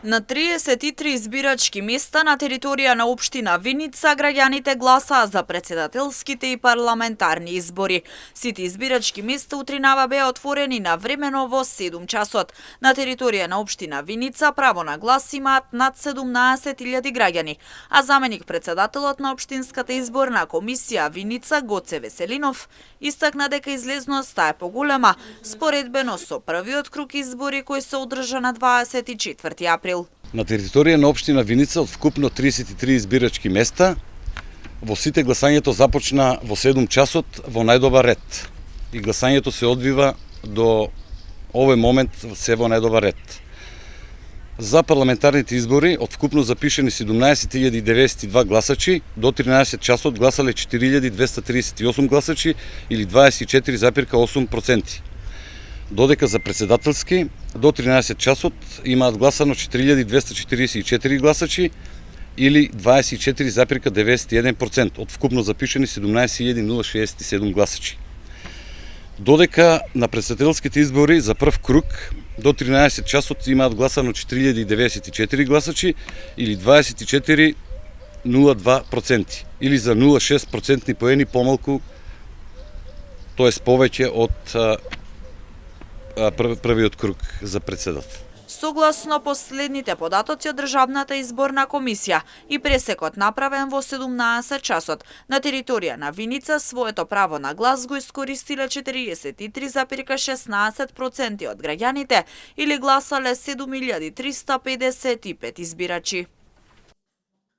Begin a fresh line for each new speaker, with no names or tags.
На 33 избирачки места на територија на општина Виница граѓаните гласаа за претседателските и парламентарни избори. Сите избирачки места утринава беа отворени навремено во 7 часот. На територија на општина Виница право на глас имаат над 17.000 граѓани, а заменик претседателот на општинската изборна комисија Виница Гоце Веселинов истакна дека излезноста е поголема споредбено со првиот круг избори кои се одржа на 24 април.
На територија на општина Виница од вкупно 33 избирачки места, во сите гласањето започна во 7 часот во најдобар ред. И гласањето се одвива до овој момент се во најдобар ред. За парламентарните избори од вкупно запишени 17.092 гласачи, до 13 часот гласале 4.238 гласачи или 24,8%. Додека за претседателски до 13 часот имаат гласано 4244 гласачи или 24,91% од вкупно запишени 17.067 гласачи. Додека на претседателските избори за прв круг до 13 часот имаат гласано 4094 гласачи или 24,02% или за 0,6% поени помалку, тоест повеќе од првиот круг за претседател.
Согласно последните податоци од Државната изборна комисија и пресекот направен во 17 часот, на територија на Виница своето право на глас го искористиле 43,16% од граѓаните или гласале 7355 избирачи.